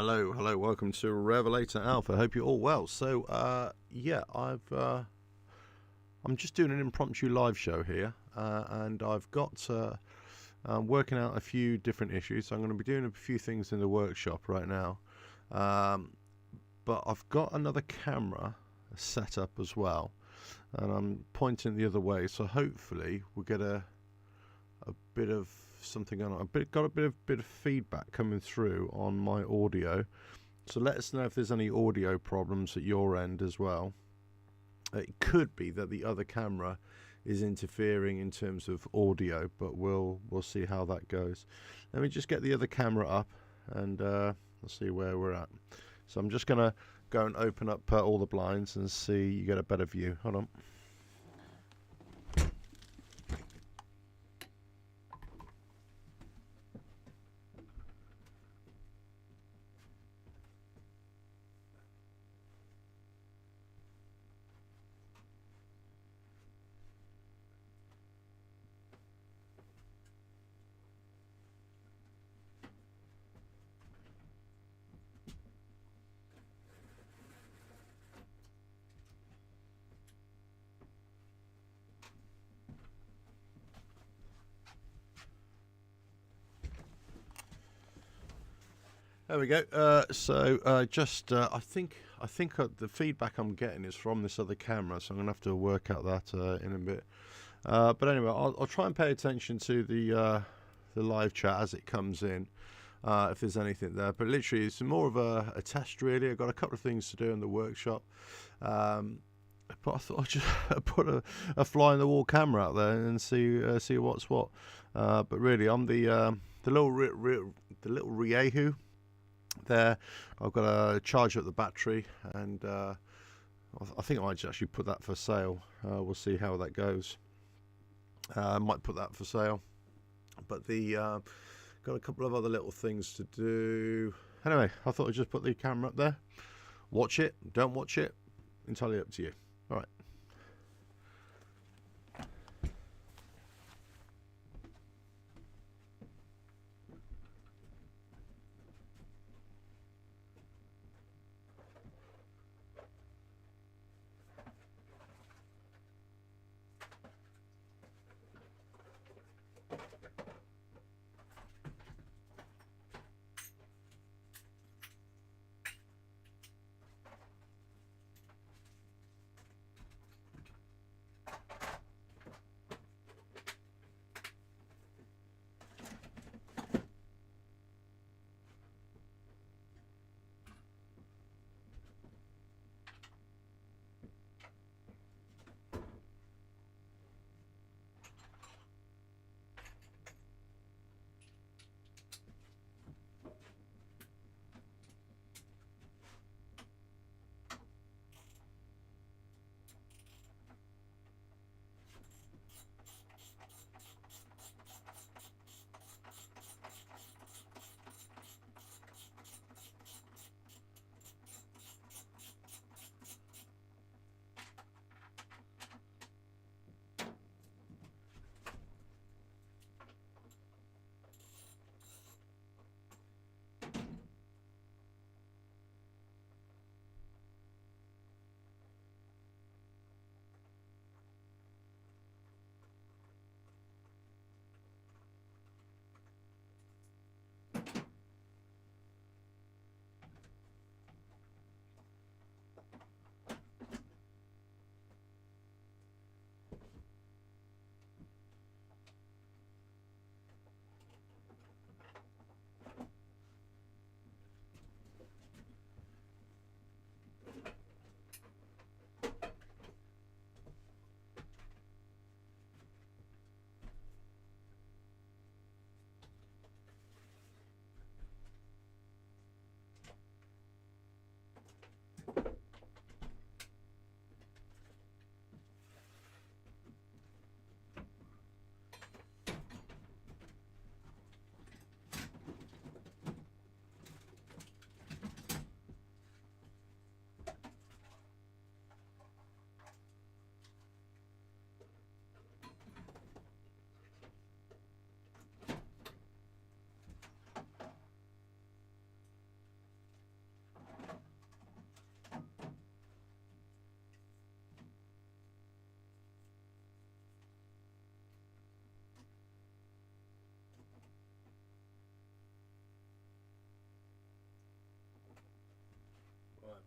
Hello, welcome to Revelator Alpha. Hope you're all well. So, I'm just doing an impromptu live show here, and I've got working out a few different issues. So I'm going to be doing a few things in the workshop right now, but I've got another camera set up as well, and I'm pointing the other way. So hopefully we'll get a bit of something on. Got a bit of feedback coming through on my audio, so let us know if there's any audio problems at your end as well. It could be that the other camera is interfering in terms of audio, but we'll see how that goes. Let me just get the other camera up and let's see where we're at. So I'm just gonna go and open up all the blinds and see you get a better view. Hold on. There we go. I think the feedback I'm getting is from this other camera, so I'm gonna have to work out that in a bit. But anyway, I'll try and pay attention to the live chat as it comes in, if there's anything there. But literally, it's more of a test, really. I've got a couple of things to do in the workshop, but I thought I'd just put a fly in the wall camera out there and see what's what. But really, I'm the little Riehu. There, I've got to charge up the battery, and I think I might actually put that for sale. We'll see how that goes. I might put that for sale, but got a couple of other little things to do. Anyway, I thought I'd just put the camera up there. Watch it, don't watch it, entirely up to you. All right.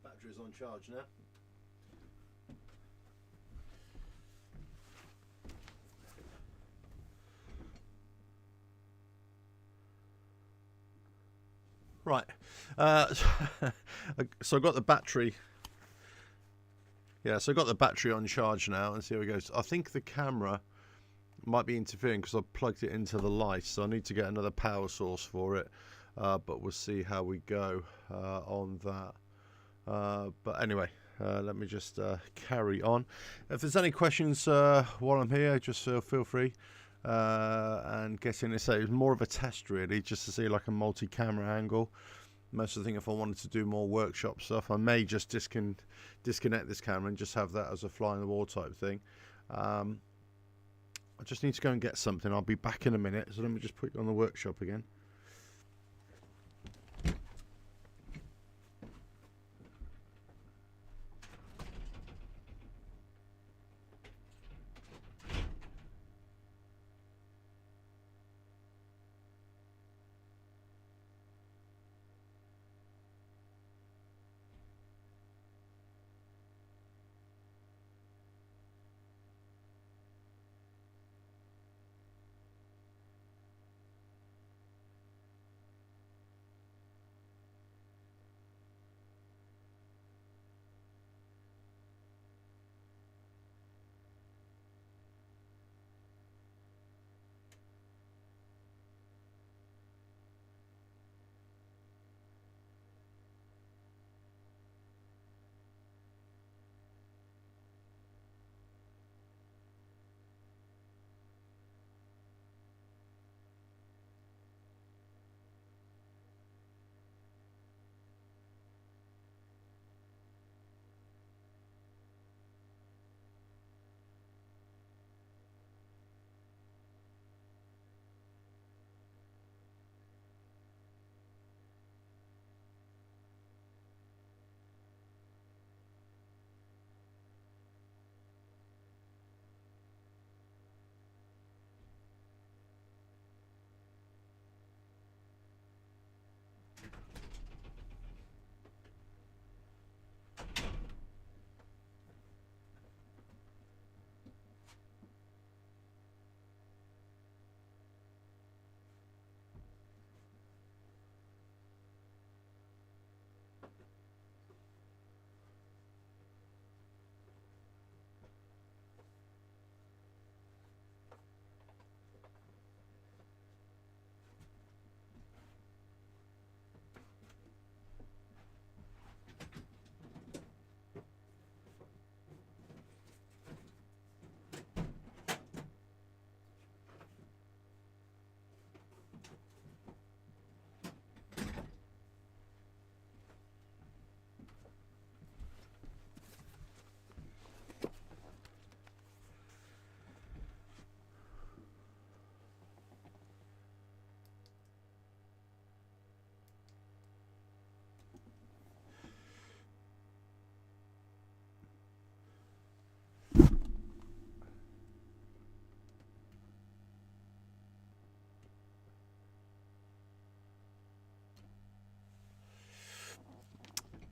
Battery's on charge now. Right, so I've got the battery. Yeah, so I've got the battery on charge now, and see how it goes. I think the camera might be interfering because I've plugged it into the light, so I need to get another power source for it. But we'll see how we go on that. But anyway, let me just carry on. If there's any questions while I'm here, just feel free and get in. It's more of a test really, just to see like a multi-camera angle. Most of the thing, if I wanted to do more workshop stuff, I may just disconnect this camera and just have that as a fly on the wall type thing. I just need to go and get something. I'll be back in a minute, so let me just put you on the workshop again.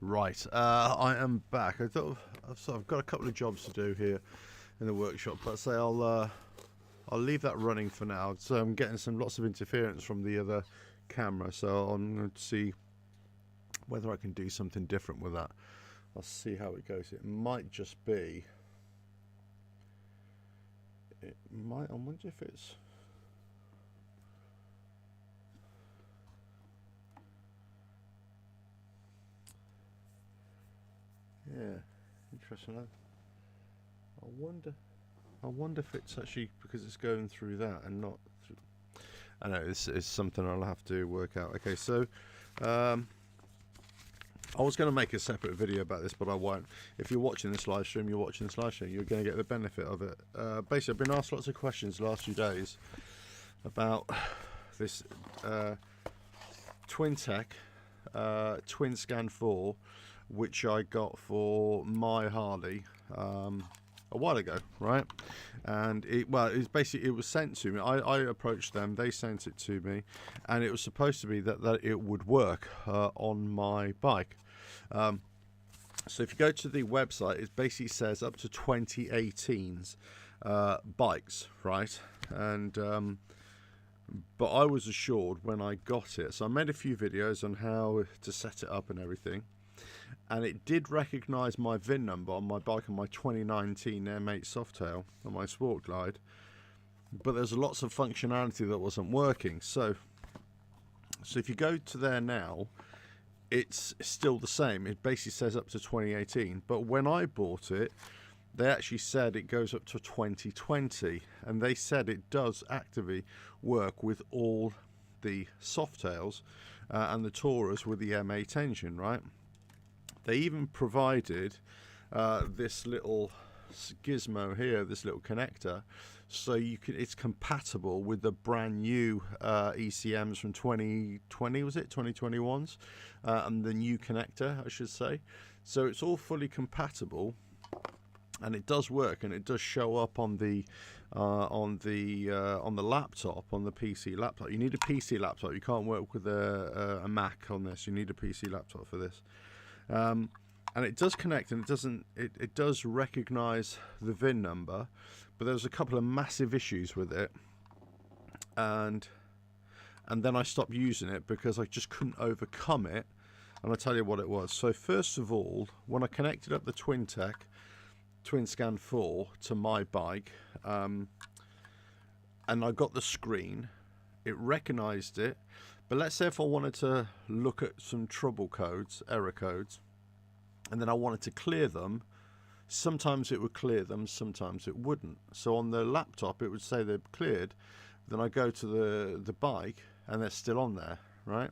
Right, I am back. I thought I've got a couple of jobs to do here in the workshop, but say I'll leave that running for now. So I'm getting lots of interference from the other camera, so I'm going to see whether I can do something different with that. I'll see how it goes. It might just be. It might. I wonder if it's. Yeah, interesting. I wonder if it's actually because it's going through that and not through. I know this is something I'll have to work out. Okay, so I was going to make a separate video about this, but I won't. If you're watching this live stream, you're going to get the benefit of it. Basically, I've been asked lots of questions the last few days about this Twintech Twin Scan 4, which I got for my Harley a while ago, right? And it was sent to me. I approached them, they sent it to me, and it was supposed to be that it would work on my bike. So if you go to the website, it basically says up to 2018's bikes, right? And but I was assured when I got it, so I made a few videos on how to set it up and everything, and it did recognise my VIN number on my bike, on my 2019 M8 Softail, on my Sport Glide, but there's lots of functionality that wasn't working. So if you go to there now, it's still the same. It basically says up to 2018, but when I bought it, they actually said it goes up to 2020, and they said it does actively work with all the Softails and the Taurus with the M8 engine, right? They even provided this little gizmo here, this little connector, so you can, it's compatible with the brand new ECMs from 2020, was it 2021s, and the new connector, I should say. So it's all fully compatible, and it does work, and it does show up on the laptop, on the PC laptop. You need a PC laptop. You can't work with a Mac on this. You need a PC laptop for this. And it does connect, and it does recognize the VIN number, but there's a couple of massive issues with it, and then I stopped using it because I just couldn't overcome it. And I'll tell you what it was. So first of all, when I connected up the TwinScan 4 to my bike, and I got the screen, it recognized it. But let's say if I wanted to look at some trouble codes, error codes, and then I wanted to clear them, sometimes it would clear them, sometimes it wouldn't. So on the laptop it would say they're cleared, then I go to the bike and they're still on there, right?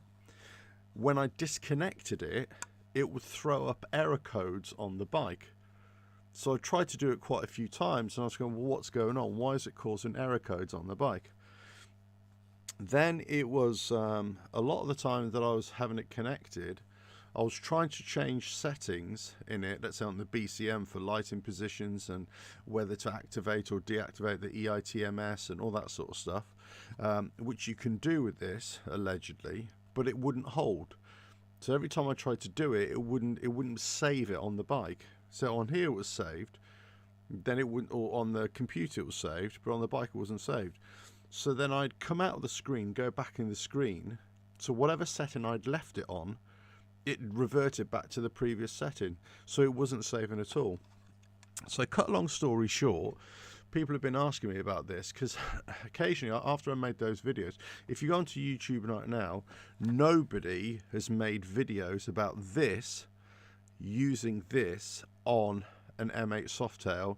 When I disconnected it, it would throw up error codes on the bike. So I tried to do it quite a few times, and I was going, well, what's going on? Why is it causing error codes on the bike? Then it was a lot of the time that I was having it connected, I was trying to change settings in it, let's say on the BCM for lighting positions and whether to activate or deactivate the EITMS and all that sort of stuff, which you can do with this, allegedly, but it wouldn't hold. So every time I tried to do it, it wouldn't save it on the bike. So on here it was saved, then it wouldn't, or on the computer it was saved, but on the bike it wasn't saved. So then I'd come out of the screen, go back in the screen, so whatever setting I'd left it on, it reverted back to the previous setting, so it wasn't saving at all. So cut a long story short, people have been asking me about this, because occasionally after I made those videos, if you go onto YouTube right now, nobody has made videos about this, using this on an M8 Softail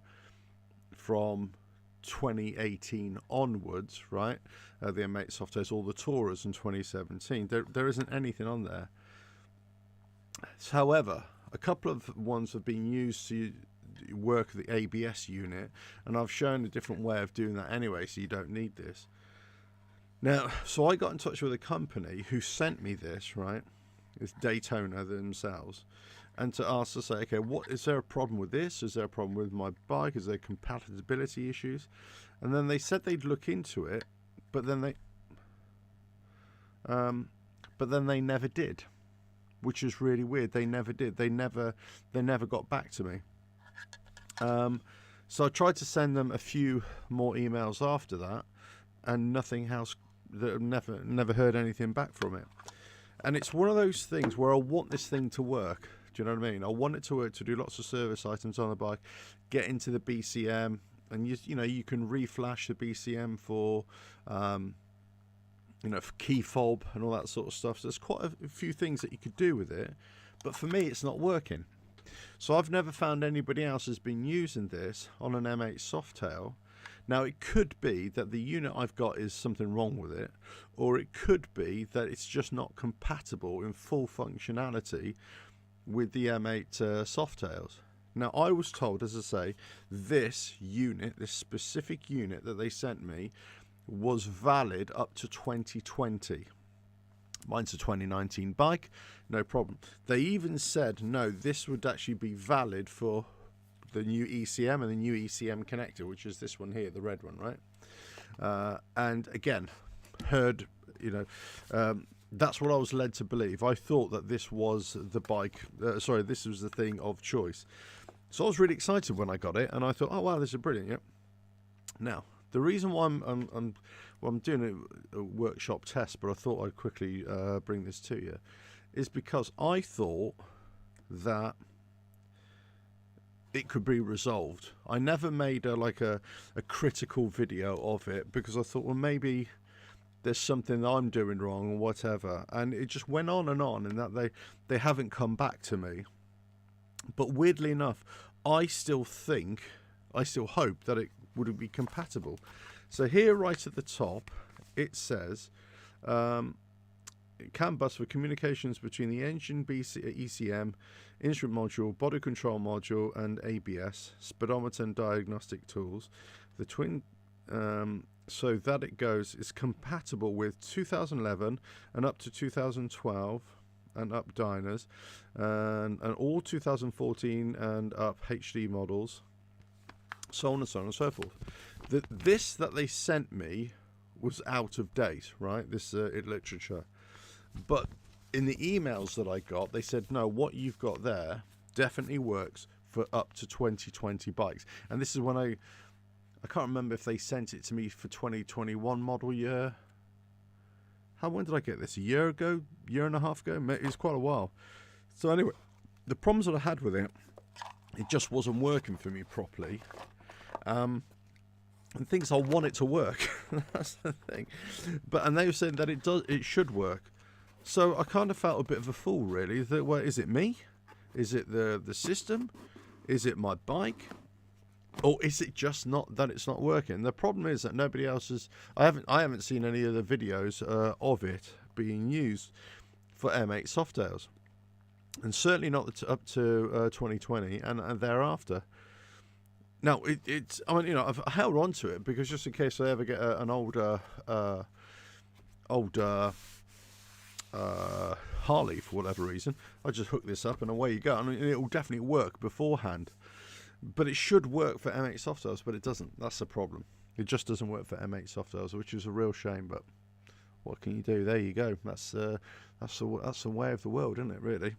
from 2018 onwards, right? The M8 Softails, all the Taurus in 2017. There isn't anything on there. However, a couple of ones have been used to work the ABS unit, and I've shown a different way of doing that anyway, so you don't need this. Now, so I got in touch with a company who sent me this, right? It's Daytona themselves, and to ask to say, okay, what is there a problem with this? Is there a problem with my bike? Is there compatibility issues? And then they said they'd look into it, but then they never did, which is really weird. They never did. They never got back to me. So I tried to send them a few more emails after that, and nothing else. Never heard anything back from it. And it's one of those things where I want this thing to work. Do you know what I mean? I want it to work, to do lots of service items on the bike, get into the BCM, and you know you can reflash the BCM for for key fob and all that sort of stuff. So there's quite a few things that you could do with it, but for me it's not working. So I've never found anybody else has been using this on an M8 Softail. Now it could be that the unit I've got is something wrong with it, or it could be that it's just not compatible in full functionality with the M8 Softails. Now I was told, as I say, this unit, this specific unit that they sent me, was valid up to 2020. Mine's a 2019 bike, no problem. They even said, no, this would actually be valid for the new ECM and the new ECM connector, which is this one here, the red one, right? And again, heard, That's what I was led to believe. I thought that this was the bike, this was the thing of choice. So I was really excited when I got it, and I thought, oh wow, this is brilliant. Yep. Now, the reason why I'm doing a workshop test, but I thought I'd quickly bring this to you, is because I thought that it could be resolved. I never made a critical video of it because I thought, well, maybe there's something that I'm doing wrong or whatever. And it just went on, and that they haven't come back to me. But weirdly enough, I still hope that it would be compatible. So here, right at the top, it says it can bus for communications between the engine, ECM, instrument module, body control module, and ABS, speedometer and diagnostic tools. The twin, so that it goes, is compatible with 2011 and up to 2012 and up Dyners, and all 2014 and up HD models, so on and so on and so forth. This that they sent me was out of date, right? This literature. But in the emails that I got, they said, no, what you've got there definitely works for up to 2020 bikes. And this is when I can't remember if they sent it to me for 2021 model year. When did I get this? A year ago? Year and a half ago? It was quite a while. So anyway, the problems that I had with it just wasn't working for me properly. And things I want it to work. That's the thing. And they were saying that it should work. So I kind of felt a bit of a fool, really. That, well, is it me? Is it the system? Is it my bike? Or is it just not that it's not working? The problem is that nobody else has. I haven't seen any of the videos of it being used for M8 Softails, and certainly not up to 2020 and thereafter. Now it's. I mean, I've held on to it because just in case I ever get an older Harley for whatever reason, I just hook this up and away you go. I mean, it will definitely work beforehand. But it should work for M8 Softails, but it doesn't. That's the problem. It just doesn't work for M8 Softails, which is a real shame. But what can you do? There you go. That's the way of the world, isn't it? Really.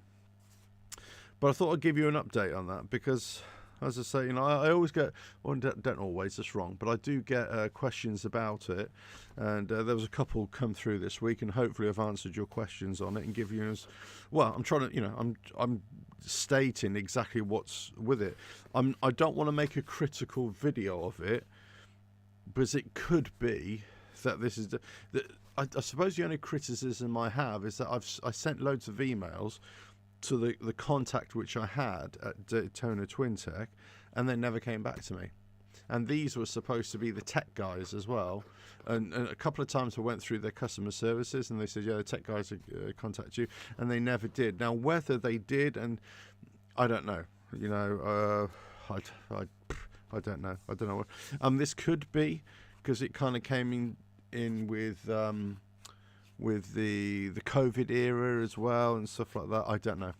But I thought I'd give you an update on that because, as I say, I always get, well, don't always, that's wrong, but I do get questions about it, and there was a couple come through this week, and hopefully I've answered your questions on it and give you, well, I'm trying to, I'm stating exactly what's with it. I don't want to make a critical video of it, because it could be that this is I suppose the only criticism I have is that I sent loads of emails to the contact which I had at Daytona Twin Tech, and they never came back to me. And these were supposed to be the tech guys as well. And a couple of times I went through their customer services, and they said, yeah, the tech guys will contact you, and they never did. Now, whether they did, and I don't know. I don't know. I don't know what. This could be because it kind of came in with the COVID era as well and stuff like that. I don't know.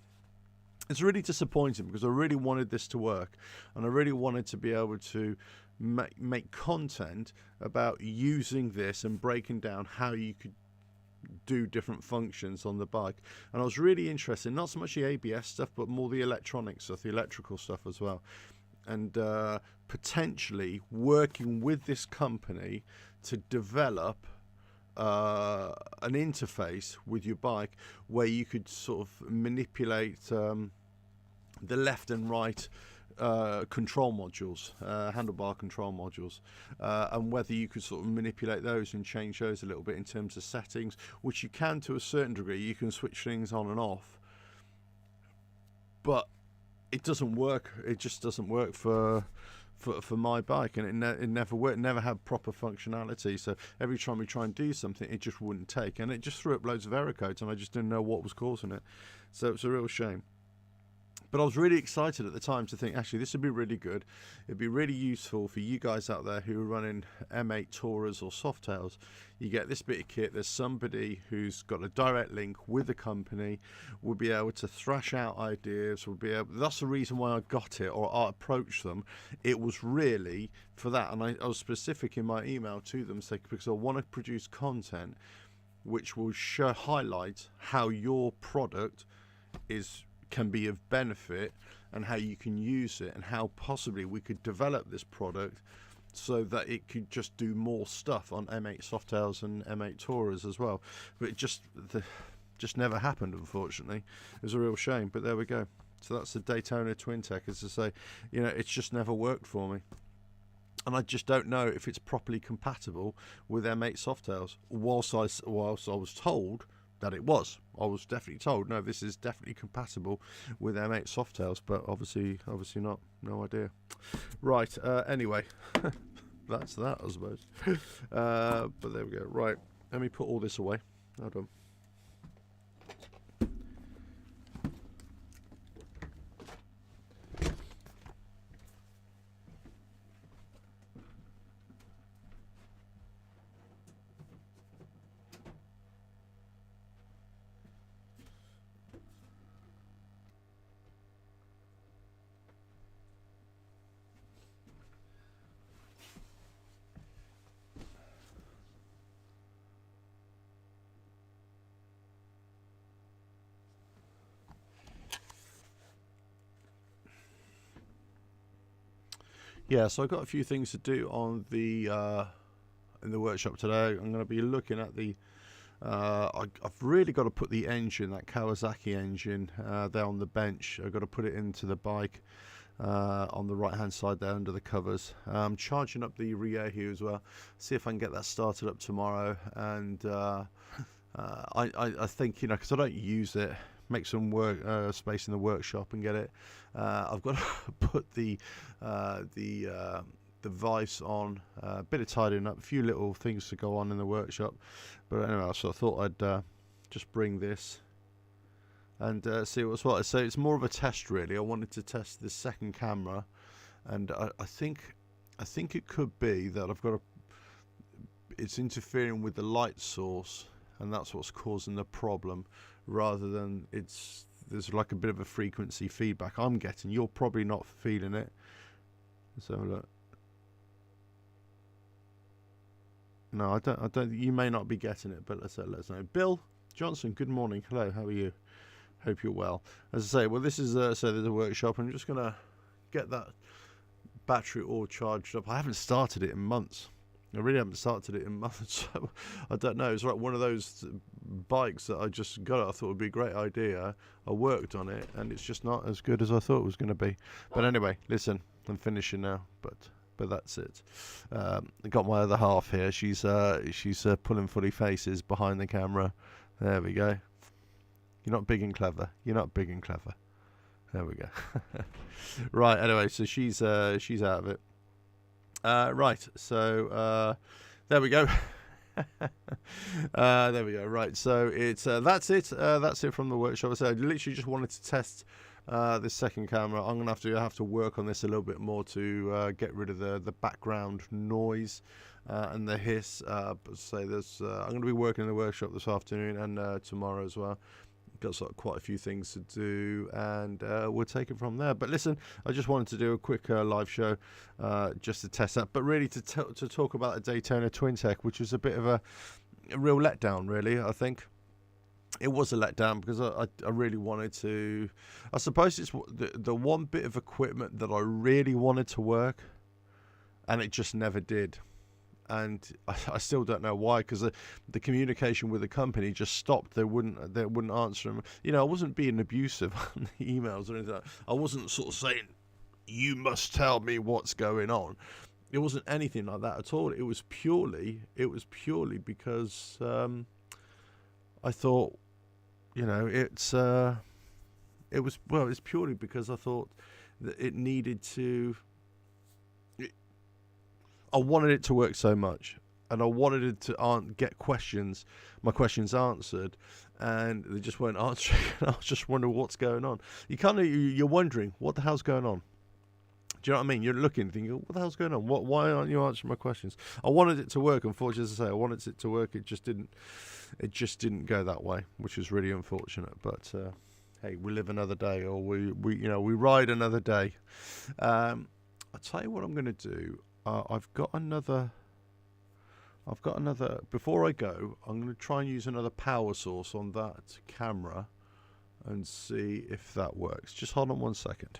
It's really disappointing because I really wanted this to work, and I really wanted to be able to make content about using this and breaking down how you could do different functions on the bike. And I was really interested, not so much the ABS stuff, but more the electronic stuff, the electrical stuff as well. And potentially working with this company to develop an interface with your bike where you could sort of manipulate the left and right control modules, handlebar control modules, and whether you could sort of manipulate those and change those a little bit in terms of settings, which you can to a certain degree. You can switch things on and off, but it doesn't work. It just doesn't work for my bike, and it never worked. Never had proper functionality. So every time we try and do something, it just wouldn't take, and it just threw up loads of error codes, and I just didn't know what was causing it. So it's a real shame. But I was really excited at the time to think, actually, this would be really good. It'd be really useful for you guys out there who are running M8 Taurus or Softails. You get this bit of kit, there's somebody who's got a direct link with the company, will be able to thrash out ideas, that's the reason why I got it, or I approached them. It was really for that, and I was specific in my email to them, because I want to produce content which will highlight how your product can be of benefit and how you can use it, and how possibly we could develop this product so that it could just do more stuff on M8 Softails and M8 Tourers as well. But it just never happened, unfortunately. It was a real shame, but there we go. So that's the Daytona Twin Tech. As I say, you know, it's just never worked for me. And I just don't know if it's properly compatible with M8 Softails. Whilst I was told that it was. I was definitely told, no, this is definitely compatible with M8 Softails, but obviously not. No idea. Right, anyway, that's that, I suppose. But there we go. Right, let me put all this away. Hold on. Yeah, so I've got a few things to do on the in the workshop today. I'm going to be looking at the I've really got to put the engine, that Kawasaki engine, there on the bench. I've got to put it into the bike on the right hand side there under the covers. I'm charging up the Riehu as well, see if I can get that started up tomorrow. And I think, you know, because I don't use it, make some work space in the workshop and get it. I've got to put the vice on, a bit of tidying up, a few little things to go on in the workshop. But anyway, so I thought I'd just bring this and see what's what. So it's more of a test, really. I wanted to test the second camera, and I think it could be that it's interfering with the light source, and that's what's causing the problem, rather than there's like a bit of a frequency feedback I'm getting. You're probably not feeling it. So look. No, I don't. You may not be getting it, but let us know. Bill Johnson, good morning. Hello, how are you? Hope you're well. As I say, well, this is so there's a workshop. I'm just gonna get that battery all charged up. I haven't started it in months. I really haven't started it in months, so I don't know. It's like one of those bikes that I just got. I thought would be a great idea. I worked on it, and it's just not as good as I thought it was going to be. But anyway, listen, I'm finishing now. But that's it. I got my other half here. She's pulling funny faces behind the camera. There we go. You're not big and clever. You're not big and clever. There we go. Right. Anyway, so she's out of it. Right, so there we go. There we go. Right, so it's that's it from the workshop. So I literally just wanted to test this second camera. I'm gonna have to work on this a little bit more to get rid of the background noise and the hiss. But say there's I'm gonna be working in the workshop this afternoon and tomorrow as well. Got sort of quite a few things to do, and we'll take it from there. But listen, I just wanted to do a quick live show just to test that, but really to talk about the Daytona Twin Tech, which was a bit of a real letdown, really. I think it was a letdown because I really wanted to. I suppose it's the one bit of equipment that I really wanted to work, and it just never did. And I still don't know why, because the communication with the company just stopped. They wouldn't answer them. You know, I wasn't being abusive on the emails or anything like that. I wasn't sort of saying, you must tell me what's going on. It wasn't anything like that at all. It was purely because I thought, you know, it's purely because I thought that it needed to. I wanted it to work so much, and I wanted it to get my questions answered, and they just weren't answering. I was just wondering what's going on. You're wondering what the hell's going on. Do you know what I mean? You're looking, thinking, what the hell's going on? Why aren't you answering my questions? I wanted it to work. Unfortunately, as I say, I wanted it to work. It just didn't go that way, which was really unfortunate. But hey, we live another day, or we ride another day. I'll tell you what I'm going to do. I've got another I've got another. Before I go, I'm going to try and use another power source on that camera and see if that works. Just hold on 1 second.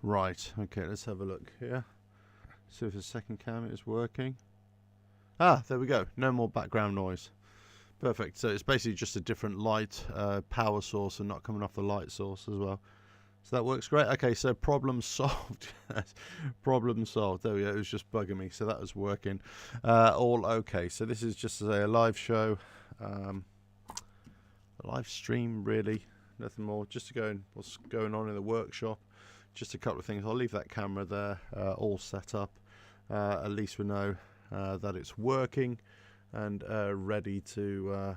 Right, okay, let's have a look here. See if the second camera is working. Ah, there we go. No more background noise. Perfect. So it's basically just a different light power source and not coming off the light source as well. So that works great. Okay, so problem solved. Problem solved. There we go. It was just bugging me. So that was working. All okay. So this is just a live show. A live stream, really. Nothing more. Just to go in what's going on in the workshop. Just a couple of things. I'll leave that camera there, all set up. At least we know that it's working and ready to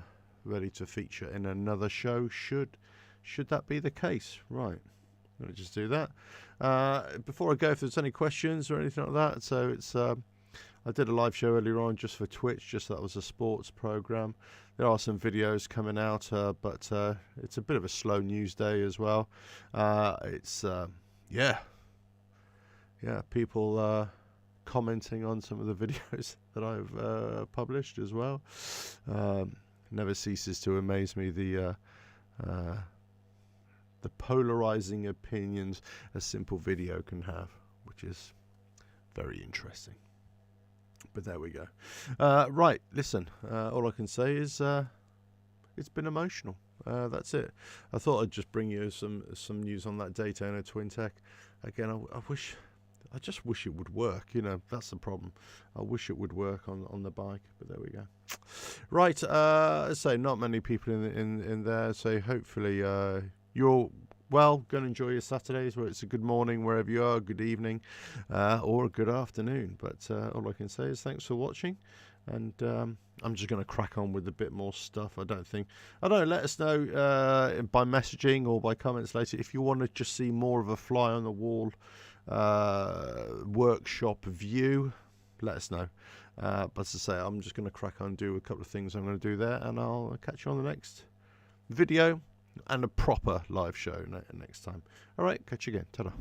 feature in another show. Should that be the case? Right. Let me just do that. Before I go, if there's any questions or anything like that, so it's I did a live show earlier on just for Twitch. Just that was a sports program. There are some videos coming out, but it's a bit of a slow news day as well. It's yeah, people commenting on some of the videos that I've published as well. Never ceases to amaze me the polarizing opinions a simple video can have, which is very interesting. But there we go. Right, listen, all I can say is it's been emotional. That's it. I thought I'd just bring you some news on that Daytona Twin Tech. Again, I just wish it would work. You know, that's the problem. I wish it would work on the bike, but there we go. Right, so not many people in there. So hopefully you're going to enjoy your Saturdays, where it's a good morning wherever you are, good evening, or a good afternoon. But all I can say is thanks for watching. And I'm just going to crack on with a bit more stuff. I don't know. Let us know by messaging or by comments later if you want to just see more of a fly on the wall workshop view. Let us know. But as I say, I'm just going to crack on and do a couple of things I'm going to do there, and I'll catch you on the next video and a proper live show next time. All right, catch you again. Ta-da.